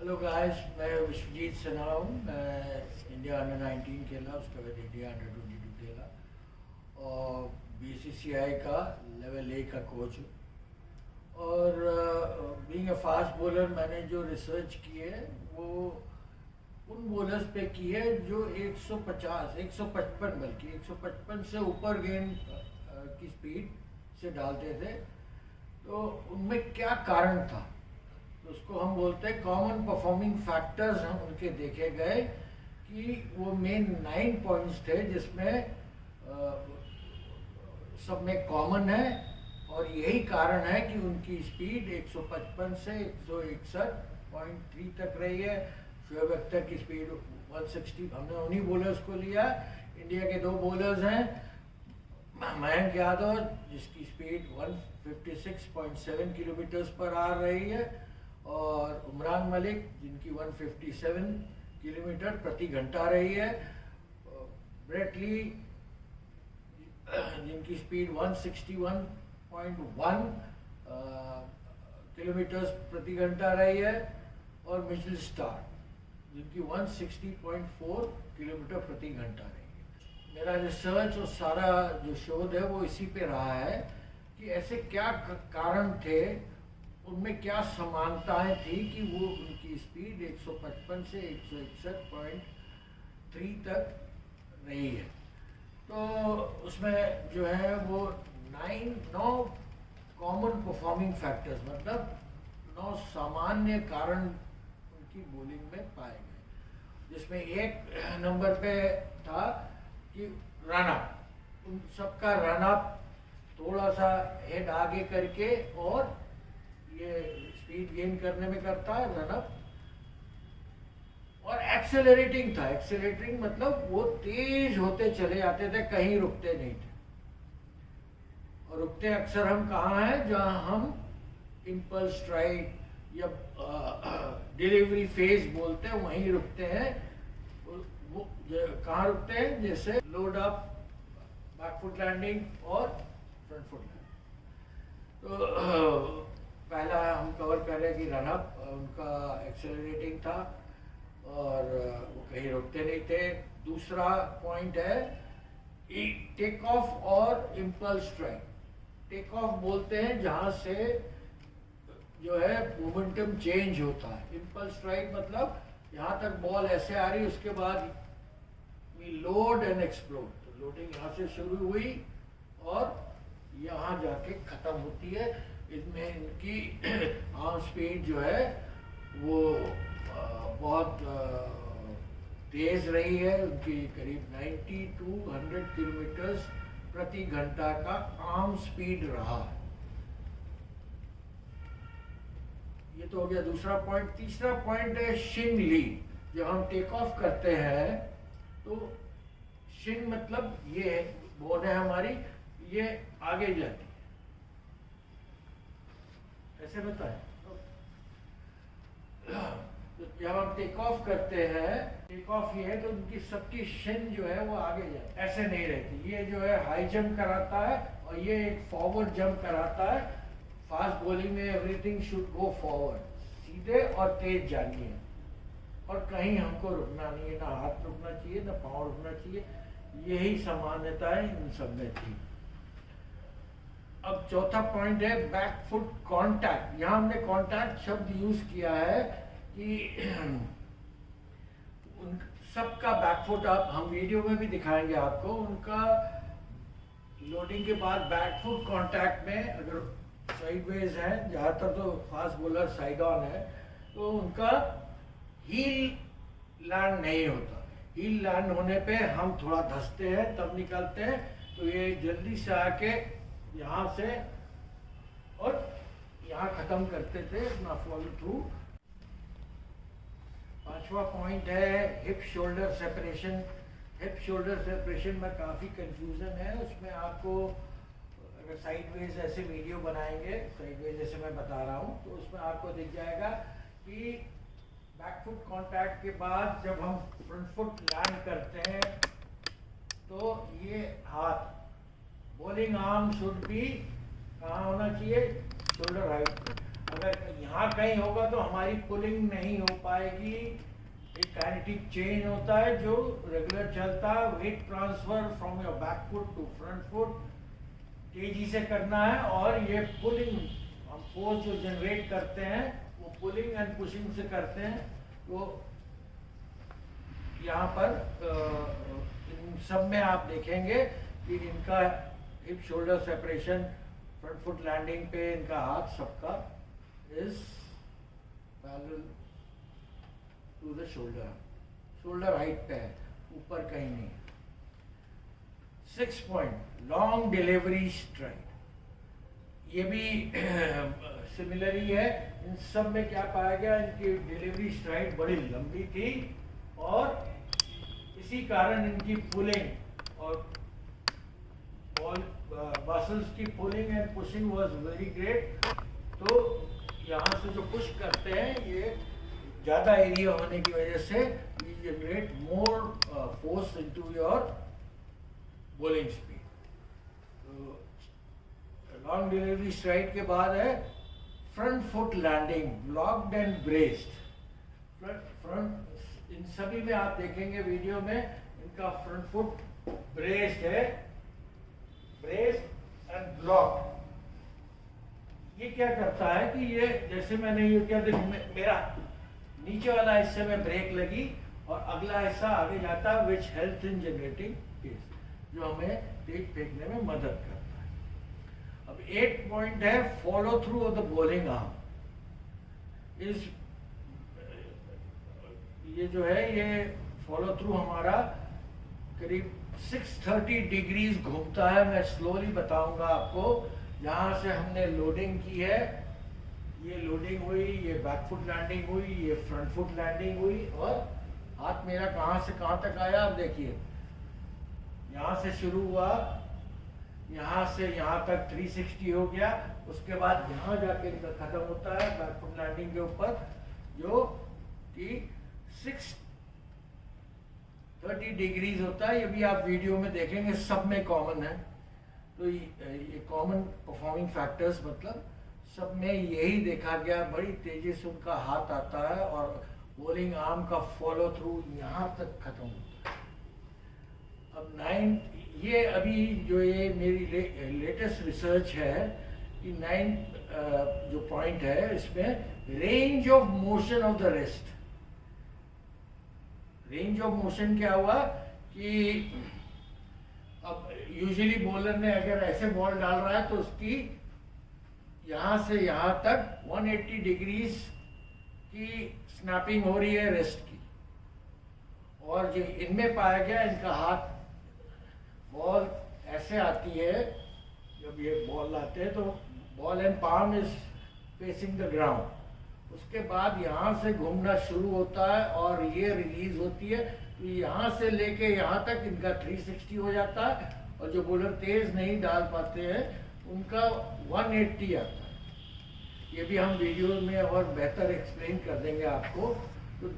Hello guys, मैं विश्वजीत सिन्हा हूँ। मैं इंडिया अंडर 19 खेला, उसके बाद इंडिया अंडर 22 खेला और बीसीसीआई का लेवल ए का कोच हूँ। और बीइंग अ फास्ट बॉलर मैंने जो रिसर्च की है वो उन बॉलर्स पे की है जो 150 155 बल्कि 155 से ऊपर गेंद की स्पीड से डालते थे। तो उनमें क्या कारण था, तो उसको हम बोलते हैं कॉमन परफॉर्मिंग फैक्टर्स। हम उनके देखे गए कि वो मेन 9 पॉइंट्स थे जिसमें सब में कॉमन है और यही कारण है कि उनकी स्पीड 155 से 161.3 तक रही है। शोएब अख्तर की स्पीड 160। हमने उन्हीं बॉलर्स को लिया। इंडिया के 2 बॉलर्स हैं, मयंक यादव जिसकी स्पीड 156.7 किलोमीटर्स पर आ रही है और उमरान मलिक जिनकी 157 किलोमीटर प्रति घंटा रही है। ब्रेट ली जिनकी स्पीड 161.1 किलोमीटर्स प्रति घंटा रही है और मिचेल स्टार्क जिनकी 160.4 किलोमीटर प्रति घंटा रही है। मेरा रिसर्च और सारा जो शोध है वो इसी पे रहा है कि ऐसे क्या कारण थे, उनमें क्या समानताएं थी कि वो उनकी स्पीड 155 से 161.3 तक रही है। तो उसमें जो है वो 9 कॉमन परफॉर्मिंग फैक्टर्स, मतलब 9 सामान्य कारण उनकी बॉलिंग में पाए गए, जिसमें एक नंबर पे था कि रन अप। उन सबका रन अप थोड़ा सा हेड आगे करके और ये स्पीड गेन करने में करता है रन अप। और एक्सेलरेटिंग था। एक्सेलरेटिंग मतलब वो तेज होते चले जाते थे, कहीं रुकते नहीं थे। और रुकते अक्सर हम कहाँ हैं, जहाँ हम इम्पल्स स्ट्राइक या डिलीवरी फेज बोलते हैं, वहीं रुकते हैं। वो कहाँ रुकते हैं, जैसे लोड अप, बैकफुट लैंडिंग और फ्रंट फुट लैंडिंग। तो पहला हम कवर कर रहे हैं कि रन अप उनका एक्सेलरेटिंग था और वो कहीं रुकते नहीं थे। दूसरा पॉइंट है टेक ऑफ और इम्पल्स स्ट्राइक। टेक ऑफ बोलते हैं जहाँ से जो है मोमेंटम चेंज होता है। इम्पल्स स्ट्राइक मतलब यहाँ तक बॉल ऐसे आ रही, उसके बाद वी लोड एंड एक्सप्लोड। तो लोडिंग यहाँ से शुरू हुई और यहाँ जाके खत्म होती है। इसमें इनकी आर्म स्पीड जो है वो बहुत तेज रही है। उनकी करीब 90 to 100 किलोमीटर प्रति घंटा का आर्म स्पीड रहा है। ये तो हो गया दूसरा पॉइंट। तीसरा पॉइंट है शिन लीड। जब हम टेक ऑफ करते हैं तो शिन मतलब ये बोन है हमारी, ये आगे जाती है। ऐसे बताएं तो जब हम टेक ऑफ करते हैं, टेक ऑफ ये है तो उनकी सबकी शिन जो है वो आगे जाए, ऐसे नहीं रहती। ये जो है हाई जंप कराता है और ये एक फॉरवर्ड जंप कराता है। फास्ट बॉलिंग में एवरीथिंग शुड गो फॉरवर्ड, सीधे और तेज जानी है और कहीं हमको रुकना नहीं है, ना हाथ रुकना चाहिए ना पाँव रुकना चाहिए। यही सामान्यताएं इन सब में थी। अब चौथा पॉइंट है बैक फुट कॉन्टैक्ट। यहाँ हमने कॉन्टैक्ट शब्द यूज किया है कि उन सबका बैक फुट, आप हम वीडियो में भी दिखाएंगे आपको, उनका लोडिंग के बाद बैक फुट कॉन्टैक्ट में अगर साइडवेज है, ज़्यादातर तो फास्ट बॉलर साइड ऑन है, तो उनका हील लैंड नहीं होता। हील लैंड होने पे हम थोड़ा धंसते हैं तब निकलते हैं, तो ये जल्दी से आके यहाँ से और यहाँ खत्म करते थे अपना फॉलो थ्रू। पांचवा पॉइंट है hip shoulder separation. Hip shoulder separation में काफ़ी कंफ्यूजन है। उसमें आपको अगर साइडवेज ऐसे वीडियो बनाएंगे, साइडवेज जैसे मैं बता रहा हूँ, तो उसमें आपको दिख जाएगा कि बैक फुट कांटेक्ट के बाद जब हम फ्रंट फुट लैंड करते हैं तो ये हाथ, बॉलिंग आर्म शुड बी कहाँ होना चाहिए, शोल्डर हाइट। अगर यहाँ कहीं होगा तो हमारी पुलिंग नहीं हो पाएगी। एक काइनेटिक चेंज होता है जो रेगुलर चलता है, weight transfer from your back foot to front foot तेजी से करना है, और ये पुलिंग हम फोर्स जो जनरेट करते हैं वो पुलिंग एंड पुशिंग से करते हैं। तो यहाँ पर इन सब में आप देखेंगे कि इनका hip shoulder separation, front foot landing पे इनका हाथ सबका is parallel to the shoulder, shoulder height पे है, ऊपर कहीं नहीं। 6 पॉइंट लॉन्ग डिलीवरी स्ट्राइड, ये भी सिमिलर ही है। इन सब में क्या पाया गया, इनकी डिलीवरी स्ट्राइड बड़ी लंबी थी और इसी कारण इनकी पुलिंग और ऑल मसल्स की pulling and pushing was very great. तो यहाँ से जो पुश करते हैं ये ज़्यादा एरिया होने की वजह से we generate more force into your bowling speed. तो लॉन्ग डिलीवरी स्ट्राइड के बाद है front foot landing, locked and braced. Front इन सभी में आप देखेंगे वीडियो में इनका फ्रंट फुट ब्रेस्ड है, ब्रेस्ड एंड ब्लॉक्ड। ये क्या करता है कि ये जैसे मैंने ये किया तो मेरा नीचे वाला हिस्से में ब्रेक लगी और अगला हिस्सा आगे जाता है, which help in generating pace, जो हमें तेज फेंकने में मदद करता है। अब 8 पॉइंट है follow through of the bowling arm. इस ये जो है ये फॉलो थ्रू हमारा करीब 630 डिग्रीज घूमता है। मैं स्लोली बताऊंगा आपको। यहाँ से हमने लोडिंग की है, ये लोडिंग हुई, ये बैक फुट लैंडिंग हुई, ये फ्रंट फुट लैंडिंग हुई, और हाथ मेरा कहाँ से कहाँ तक आया आप देखिए। यहाँ से शुरू हुआ, यहाँ से यहाँ तक 360 हो गया, उसके बाद यहाँ जाके इनका खत्म होता है बैक फुट लैंडिंग के ऊपर, जो कि 630 डिग्रीज होता है। ये भी आप वीडियो में देखेंगे, सब में कॉमन है। तो ये कॉमन परफॉर्मिंग फैक्टर्स मतलब सब में यही देखा गया, बड़ी तेजी से उनका हाथ आता है और बॉलिंग आर्म का फॉलो थ्रू यहाँ तक खत्म होता है। अब 9 ये अभी जो ये मेरी लेटेस्ट रिसर्च है कि 9 जो पॉइंट है इसमें range of motion of the wrist. Range of motion क्या हुआ कि अब यूजुअली बॉलर ने अगर ऐसे बॉल डाल रहा है तो उसकी यहाँ से यहाँ तक 180 डिग्रीज की स्नैपिंग हो रही है रिस्ट की, और जो इनमें पाया गया इनका हाथ बॉल ऐसे आती है, जब ये बॉल लाते हैं तो ball and palm is facing the ground, उसके बाद यहाँ से घूमना शुरू होता है और ये रिलीज होती है। तो यहाँ से लेके यहाँ तक इनका 360 हो जाता है, और जो बॉलर तेज नहीं डाल पाते हैं उनका 180 आता है। ये भी हम वीडियो में और बेहतर एक्सप्लेन कर देंगे आपको। तो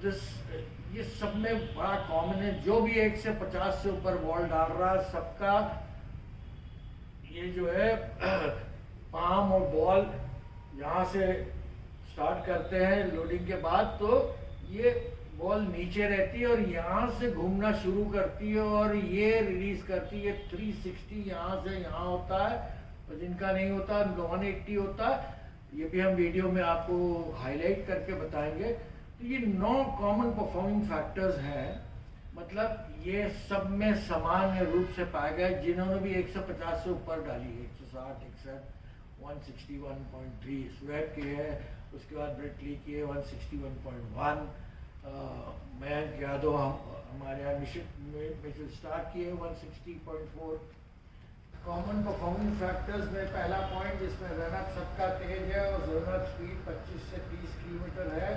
ये सब में बड़ा कॉमन है, जो भी 1 से 50 से ऊपर बॉल डाल रहा है सबका ये जो है पाम और बॉल यहाँ से स्टार्ट करते हैं लोडिंग के बाद, तो ये बॉल नीचे रहती है और यहाँ से घूमना शुरू करती है और ये रिलीज करती है 360, यहाँ से यहाँ होता है, और जिनका नहीं होता उनका 180 होता है। ये भी हम वीडियो में आपको हाईलाइट करके बताएंगे। तो ये 9 कॉमन परफॉर्मिंग फैक्टर्स हैं, मतलब ये सब में सामान्य रूप से पाया गया। जिन्होंने भी 150 से ऊपर डाली है, 160, 161, 161.3 स्वेब की है, उसके बाद ब्रेटली की है 161.1, मयंक यादव हमारे यहाँ मिशेल स्टार्क की है 160.4। कॉमन परफॉर्मिंग फैक्टर्स में पहला पॉइंट जिसमें रनअप सबका तेज है और रनअप स्पीड 25 से 30 किलोमीटर है।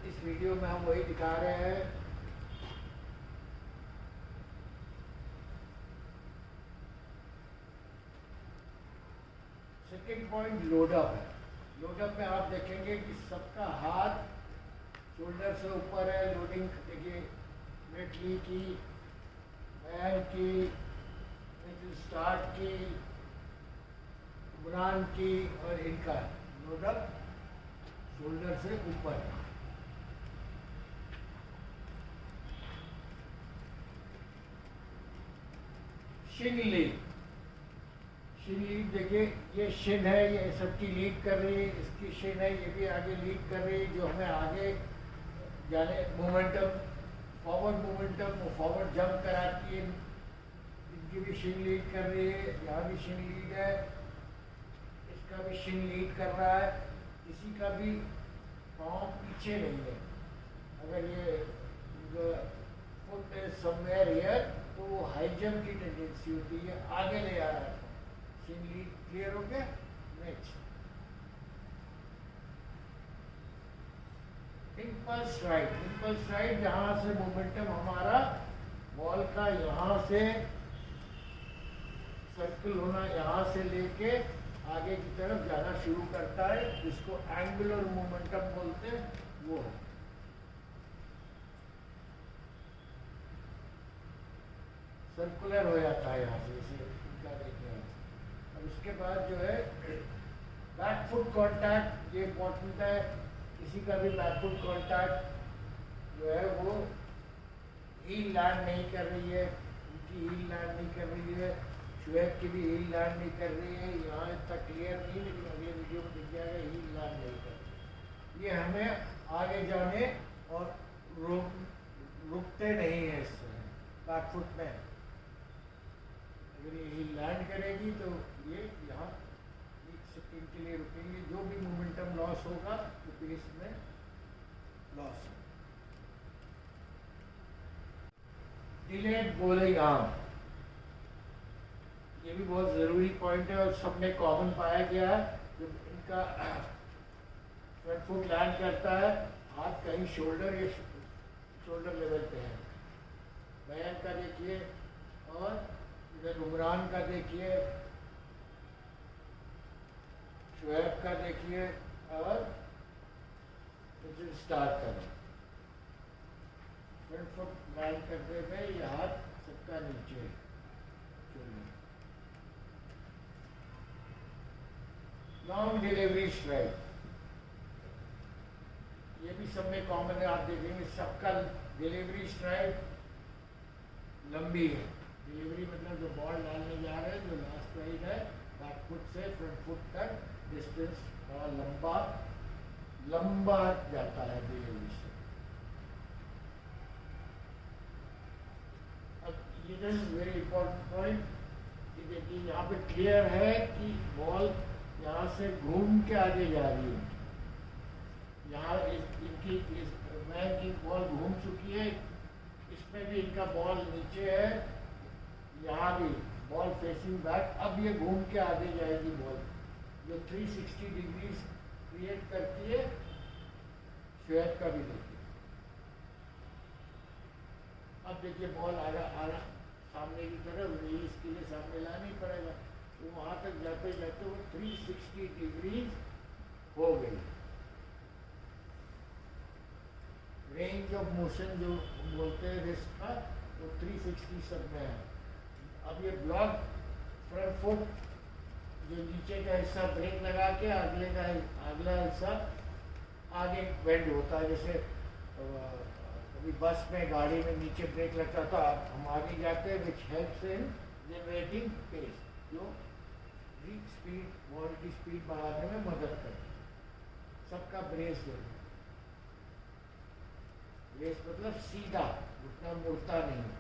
इस वीडियो में हम वही दिखा रहे हैं। सेकेंड पॉइंट लोडअप है। लोडअप में आप देखेंगे कि सबका हाथ शोल्डर से ऊपर है। लोडिंग देखिए ब्रेटली की, मयंक की, स्टार्क की, उमरान की और इनका लोडअप शोल्डर से ऊपर। शिन लीड, शिन लीड देखिए, ये शिन है, ये सबकी लीड कर रही है, इसकी शिन है, ये भी आगे लीड कर रही है, जो हमें आगे जाने momentum, forward momentum, forward jump कराती है, इनकी भी शिन लीड कर रही है, यहाँ भी शिन लीड है, इसका भी शिन लीड कर रहा है, किसी का भी पाँव पीछे नहीं है। अगर ये फुट इज समवेयर हियर तो वो हाई जंप की टेंडेंसी होती है, आगे ले आ रहा है। शिन लीड क्लियर हो गया। Next impulse right, impulse right जहाँ से मोमेंटम हमारा बॉल का यहाँ से सर्कल होना, यहाँ से लेके आगे की तरफ जाना शुरू करता है, जिसको एंगुलर मोमेंटम बोलते हैं, वो है। सर्कुलर हो जाता है यहाँ से, इसे इनका देखिए। अब उसके बाद जो है बैक फुट कॉन्टैक्ट, ये इम्पोर्टेंट है। किसी का भी बैक फुट कॉन्टैक्ट जो है वो हील लैंड नहीं कर रही है, उनकी हील लैंड नहीं कर रही है, शुएब की भी हील लैंड नहीं कर रही है। यहाँ इतना क्लियर नहीं, लेकिन अगले वीडियो में दिख जाएगा हील लैंड नहीं कर रही। ये हमें आगे जाने और रुकते नहीं है इससे बैक फुट में। अगर ये हील लैंड करेगी तो ये यहाँ 1 सेकेंड के लिए रुकेंगे, जो भी मोमेंटम लॉस होगा तो पेस में लॉस होगा। डिलेड बॉलिंग आर्म, ये भी बहुत ज़रूरी पॉइंट है और सब में कॉमन पाया गया है। जब इनका फ्रंट फुट लैंड करता है, हाथ कहीं शोल्डर या शोल्डर लेवल पे है। बयान का देखिए और इधर उमरान का देखिए, शुएब का देखिए और स्टार्ट करें। फ्रंट फुट लैंड करते हुए ये हाथ सबका नीचे। लॉन्ग डिलीवरी स्ट्राइक, ये भी सब में कॉमन है, आप देखेंगे सबका डिलीवरी स्ट्राइक लंबी है। डिलीवरी मतलब जो बॉल डालने जा रहे हैं, जो लास्ट राइड है, बैक फुट से फ्रंट फुट तक डिस्टेंस बड़ा लंबा जाता है डिलीवरी से। अब ये इज वेरी इंपॉर्टेंट पॉइंट कि देखिए यहाँ पे क्लियर है कि बॉल यहाँ से घूम के आगे जा रही है। यहाँ इनकी मैन की बॉल घूम चुकी है, इसमें भी इनका बॉल नीचे है, यहाँ भी बॉल फेसिंग बैक। अब ये घूम के आगे जाएगी बॉल, जो 360 डिग्री क्रिएट करती है। शुएब का भी देखिए, अब देखिए बॉल आगा सामने की तरफ, इसके लिए सामने लाना ही पड़ेगा, तो वहाँ तक जाते जाते वो 360 डिग्री हो गई। रेंज ऑफ मोशन जो बोलते हैं रिस्ट का, वो 360 सब में है। अब ये ब्लॉक फ्रंट फुट जो नीचे का हिस्सा ब्रेक लगा के अगला हिस्सा आगे बेंड होता है। जैसे कभी बस में गाड़ी में नीचे ब्रेक लगता था, हम आगे जाते हैं, which helps in generating pace, जो स्पीड बॉल की स्पीड बढ़ाने में मदद करती है। सबका ब्रेस है, ब्रेस मतलब सीधा, उतना मुड़ता नहीं है।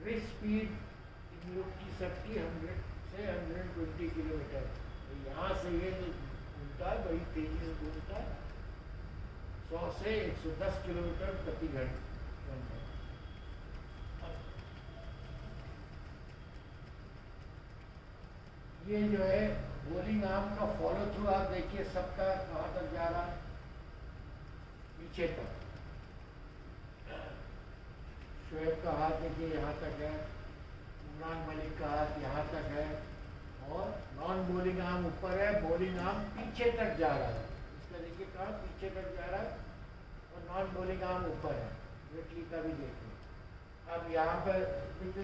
रिस्ट स्पीड इन लोग की सबकी 100 से 120 किलोमीटर। यहाँ से ये घूमता है, बड़ी तेजी से घूमता है, 100 से 110 किलोमीटर प्रति घंटा। ये जो है बॉलिंग आर्म का फॉलो थ्रू, आप देखिए सबका कहाँ तक जा रहा है, पीछे तक। शुएब का हाथ देखिए यहाँ तक है, उमरान मलिक का हाथ यहाँ तक है, और नॉन बॉलिंग आर्म ऊपर है, बॉलिंग आर्म पीछे तक जा रहा है। इसका देखिए कहाँ पीछे तक जा रहा है, और नॉन बॉलिंग आर्म ऊपर है। वेटली का भी देखिए। अब यहाँ पर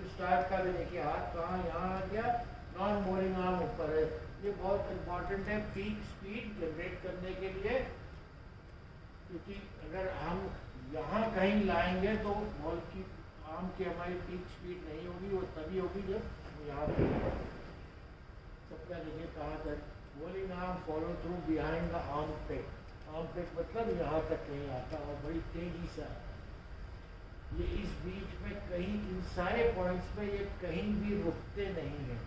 स्टार्ट का भी देखिए, हाथ कहाँ यहाँ आ गया, नॉन बॉलिंग आर्म ऊपर है, ये बहुत इम्पोर्टेंट है पीक स्पीड जनरेट करने के लिए, क्योंकि अगर हम यहाँ कहीं लाएंगे तो बॉल की आर्म की हमारी पीक स्पीड नहीं होगी, वो तभी होगी जब यहाँ पे सबका देखिए कहाँ तक bowling arm follow through behind the arm pick. Arm pick मतलब यहाँ तक कहीं आता और बड़ी तेजी से आता। ये इस बीच में कहीं इन सारे पॉइंट्स पे ये कहीं भी रुकते नहीं हैं,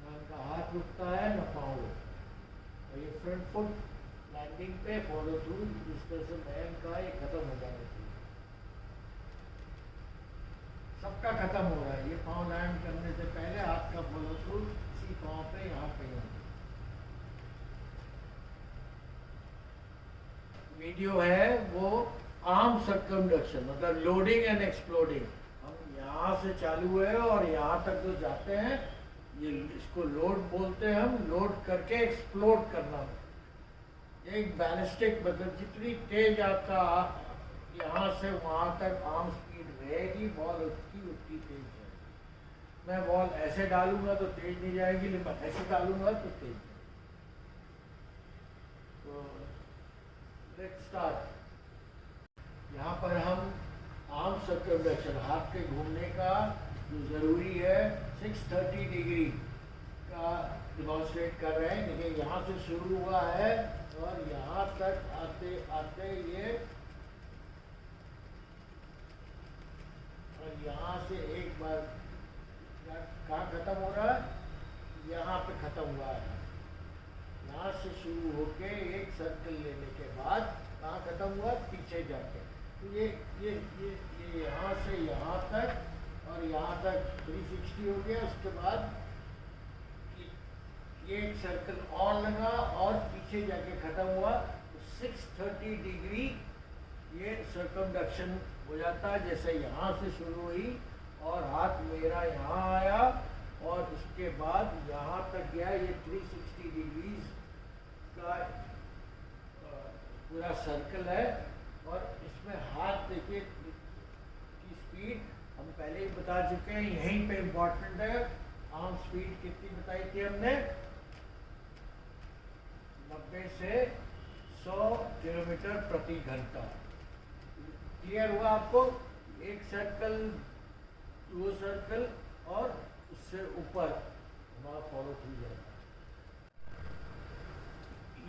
ना इनका हाथ रुकता है ना पाँव। और ये फ्रंट फुट लैंडिंग पे फॉलो थ्रू जिस तरह से मैन का ये खत्म हो जाना चाहिए, सबका खत्म हो रहा है। ये पाँव लैंड करने से पहले हाथ का फॉलो थ्रू इसी पाँव पे यहाँ पे वीडियो है वो आर्म सर्कमडक्शन, मतलब लोडिंग एंड एक्सप्लोडिंग। हम यहाँ से चालू है और यहाँ तक जो जाते हैं ये इसको लोड बोलते हैं। हम लोड करके एक्सप्लोड करना, एक बैलिस्टिक मतलब जितनी तेज आपका यहाँ से वहाँ तक आर्म स्पीड रहेगी बॉल उसकी उतनी तेज जाएगी। मैं बॉल ऐसे डालूंगा तो तेज नहीं जाएगी, लेकिन ऐसे डालूंगा तो तेज जाएगी। तो लेट्स स्टार्ट। यहाँ पर हम आर्म सर्कमडक्शन हाथ के घूमने का जो ज़रूरी है 630 डिग्री का डिमॉन्स्ट्रेट कर रहे हैं। देखिए यहाँ से शुरू हुआ है और यहाँ तक आते आते ये और यहाँ से एक बार कहाँ खत्म हो रहा है, यहाँ पे खत्म हुआ है। यहाँ से शुरू होके एक सर्कल लेने के बाद कहाँ खत्म हुआ, पीछे जाके। तो ये यहाँ से यहाँ तक और यहाँ तक 360 हो गया। उसके बाद ये एक सर्कल और लगा और पीछे जाके खत्म हुआ। तो 630 डिग्री ये सर्कमडक्शन हो जाता है। जैसे यहाँ से शुरू हुई और हाथ मेरा यहाँ आया और उसके बाद यहाँ तक गया, ये 360 डिग्रीज का पूरा सर्कल है। और इसमें हाथ देखिए की स्पीड हम पहले ही बता चुके हैं, यहीं पे इम्पोर्टेंट है। आर्म स्पीड कितनी बताई थी हमने, 90 से 100 किलोमीटर प्रति घंटा। क्लियर हुआ आपको? एक सर्कल, दो सर्कल और उससे ऊपर हमारा फॉलो थ्रू जाएगा।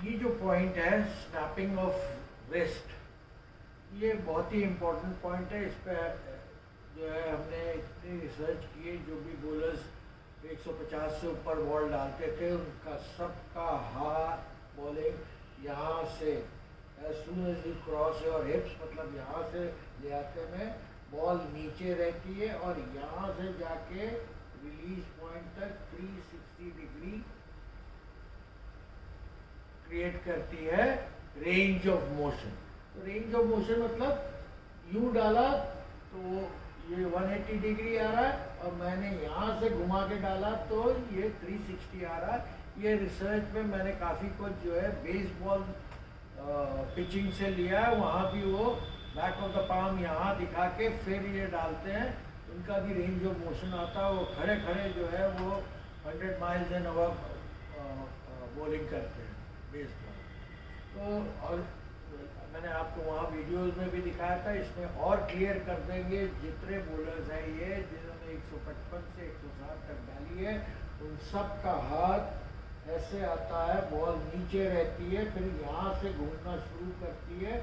ये जो पॉइंट है स्नैपिंग ऑफ रिस्ट, ये बहुत ही इम्पोर्टेंट पॉइंट है। इस पर जो है हमने इतनी रिसर्च की है, जो भी बॉलर्स 150 से ऊपर बॉल डालते थे उनका सबका हाथ बॉलिंग यहाँ से as soon as you cross your hips, मतलब यहाँ से ले आते में बॉल नीचे रहती है और यहाँ से जाके रिलीज पॉइंट तक 360 डिग्री क्रिएट करती है रेंज ऑफ मोशन। तो रेंज ऑफ मोशन मतलब यूँ डाला तो ये 180 डिग्री आ रहा है और मैंने यहाँ से घुमा के डाला तो ये 360 आ रहा है। ये रिसर्च में मैंने काफ़ी कुछ जो है बेसबॉल पिचिंग से लिया है, वहाँ भी वो बैक ऑफ द पाम यहाँ दिखा के फिर ये डालते हैं, उनका भी रेंज ऑफ मोशन आता है। वो खड़े खड़े जो है वो 100 माइल्स एन आवर बॉलिंग करते हैं बेसबॉल। तो और मैंने आपको वहाँ वीडियोस में भी दिखाया था, इसमें और क्लियर कर देंगे। जितने बॉलर्स हैं ये जिन्होंने 155 से 160 तक डाली है, उन सब का हाथ ऐसे आता है, बॉल नीचे रहती है, फिर यहाँ से घूमना शुरू करती है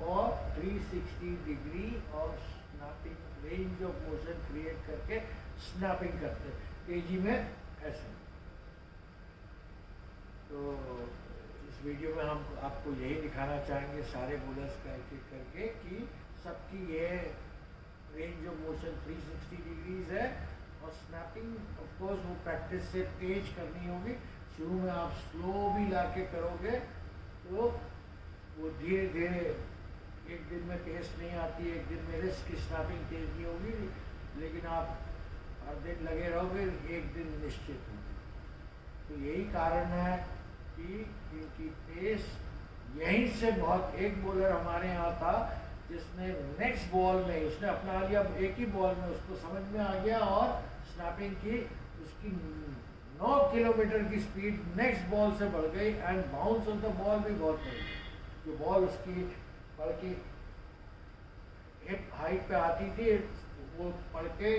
और 360 डिग्री और snapping range of motion create करके स्नैपिंग करते हैं तेजी में ऐसे। तो इस वीडियो में हम आपको यही दिखाना चाहेंगे सारे बॉलर्स का एक एक करके कि सबकी ये रेंज ऑफ मोशन 360 डिग्रीज है। और स्नैपिंग ऑफ कोर्स वो प्रैक्टिस से तेज करनी होगी। शुरू में आप स्लो भी ला के करोगे तो वो धीरे धीरे, एक दिन में टेस्ट नहीं आती, एक दिन में रिस्क की स्नैपिंग तेज नहीं होगी, लेकिन आप हर दिन लगे रहोगे, एक दिन निश्चित होगी। तो यही कारण है कि इनकी पेस यहीं से बहुत। एक बॉलर हमारे यहाँ था जिसने नेक्स्ट बॉल में उसने अपना लिया, एक ही बॉल में उसको समझ में आ गया और स्नैपिंग की, उसकी 9 किलोमीटर की स्पीड नेक्स्ट बॉल से बढ़ गई and bounce off the ball भी बहुत बढ़ गई। जो बॉल उसकी पड़ के हिप हाइट पे आती थी वो पड़ के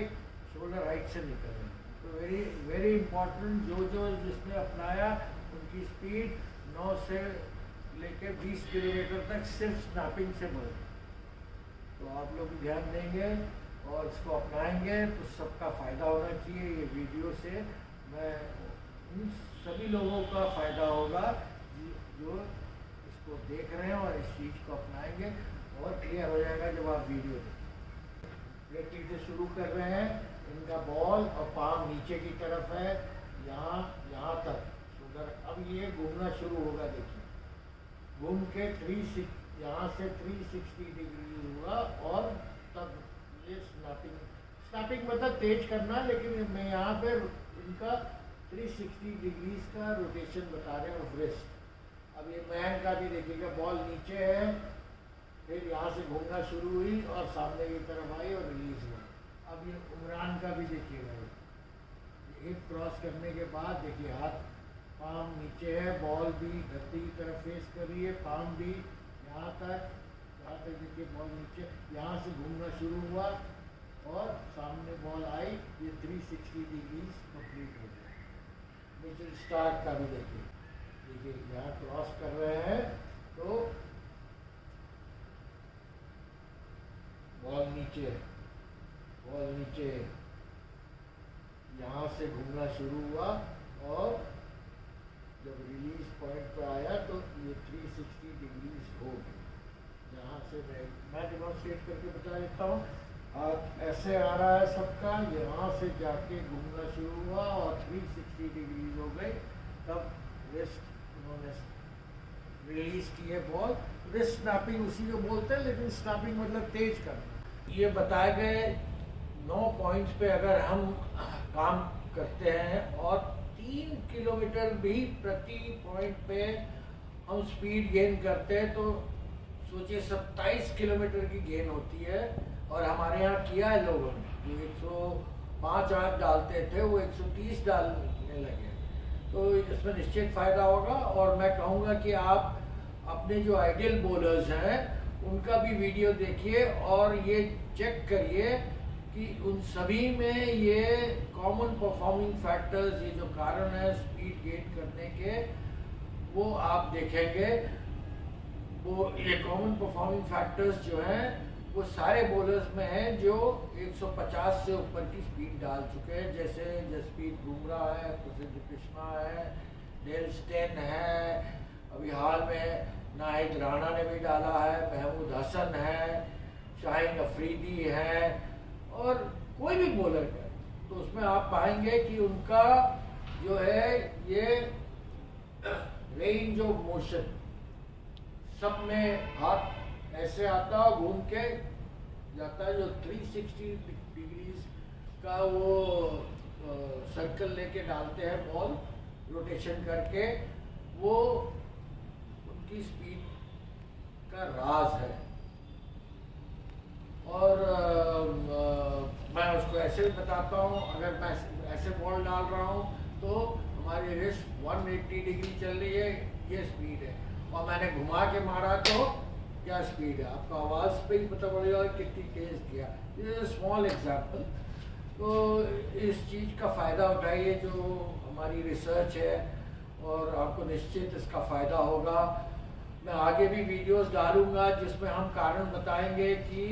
शोल्डर हाइट से निकल गई। तो वेरी वेरी इंपॉर्टेंट, जो जिसने अपनाया उनकी स्पीड 9 से लेके 20 किलोमीटर तक सिर्फ स्नैपिंग से बढ़ गई। तो आप लोग ध्यान देंगे और इसको अपनाएंगे तो सबका फ़ायदा होना चाहिए। ये वीडियो से मैं उन सभी लोगों का फ़ायदा होगा जो इसको देख रहे हैं और इस चीज़ को अपनाएंगे और क्लियर हो जाएगा जब आप वीडियो देखें। प्रैक्टिस से शुरू कर रहे हैं। इनका बॉल और पाम नीचे की तरफ है, यहाँ तक शुगर। अब ये घूमना शुरू होगा, देखिए घूम के यहाँ से 360 डिग्री हुआ और तब ये स्नैपिंग मतलब तेज करना, लेकिन मैं यहाँ पे इनका 360 डिग्रीज का रोटेशन बता रहे हैं रिस्ट। अब ये मैन का भी देखिएगा, बॉल नीचे है, फिर यहाँ से घूमना शुरू हुई और सामने की तरफ आई और रिलीज हुआ। अब ये उमरान का भी देखिएगा, हिप क्रॉस करने के बाद देखिए हाथ पाम नीचे है, बॉल भी धरती की तरफ फेस कर रही है, पाम भी यहाँ तक देखिए बॉल नीचे, यहाँ से घूमना शुरू हुआ और सामने बॉल आई, ये 360 डिग्रीज कंप्लीट हो गया। मिचेल स्टार्क का भी देखिए यहाँ क्रॉस कर रहे हैं तो बॉल नीचे, यहाँ से घूमना शुरू हुआ और जब रिलीज पॉइंट पे आया तो ये 360 डिग्रीज हो गई। यहाँ से मैं डेमोन्स्ट्रेट करके बता देता हूँ। हाथ ऐसे आ रहा है सबका, यहाँ से जाके घूमना शुरू हुआ और 360 डिग्रीज हो गई। तब रिस्ट उन्होंने रिलीज की है बॉल। रिस्ट स्नैपिंग उसी को बोलते हैं, लेकिन स्नैपिंग मतलब तेज करना। ये बताए गए 9 पॉइंट्स पे अगर हम काम करते हैं और 3 किलोमीटर भी प्रति पॉइंट पे हम स्पीड गेन करते हैं तो सोचिए 27 किलोमीटर की गेन होती है। और हमारे यहाँ किया है लोगों ने, जो 105 आज डालते थे वो 130 डालने लगे। तो इसमें निश्चित फ़ायदा होगा। और मैं कहूँगा कि आप अपने जो आइडियल बॉलर्स हैं उनका भी वीडियो देखिए और ये चेक करिए कि उन सभी में ये कॉमन परफॉर्मिंग फैक्टर्स, ये जो कारण है स्पीड गेन करने के, वो आप देखेंगे। वो ये कॉमन परफॉर्मिंग फैक्टर्स जो हैं वो सारे बॉलर्स में हैं जो 150 से ऊपर की स्पीड डाल चुके हैं, जैसे जसप्रीत बुमराह है, प्रसिद्ध कृष्णा है, डेल स्टेन है, अभी हाल में नाहिद राणा ने भी डाला है, महमूद हसन है, शाहीन अफरीदी है और कोई भी बॉलर है। तो उसमें आप पाएंगे कि उनका जो है ये रेंज ऑफ मोशन, सब में हाथ ऐसे आता है घूम के जाता है, जो 360 डिग्रीज का वो सर्कल लेके डालते हैं बॉल रोटेशन करके, वो उनकी स्पीड का राज है। और मैं उसको ऐसे भी बताता हूँ, अगर मैं ऐसे बॉल डाल रहा हूँ तो हमारी रिस्ट 180 डिग्री चल रही है, ये स्पीड है, और मैंने घुमा के मारा तो क्या स्पीड है। आपको आवाज़ पे ही पता पड़ेगा कितनी तेज़ किया। ये स्मॉल एग्जाम्पल। तो इस चीज़ का फ़ायदा उठाइए जो हमारी रिसर्च है और आपको निश्चित इसका फ़ायदा होगा। मैं आगे भी वीडियोस डालूंगा जिसमें हम कारण बताएंगे कि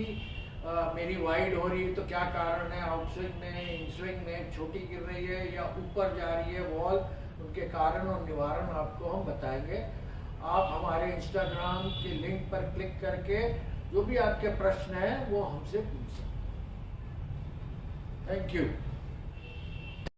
मेरी वाइड हो रही है तो क्या कारण है, आउट स्विंग में, इन स्विंग में छोटी गिर रही है या ऊपर जा रही है बॉल, उनके कारण और निवारण आपको हम बताएंगे। आप हमारे इंस्टाग्राम के लिंक पर क्लिक करके जो भी आपके प्रश्न हैं वो हमसे पूछ सकते हैं। Thank you.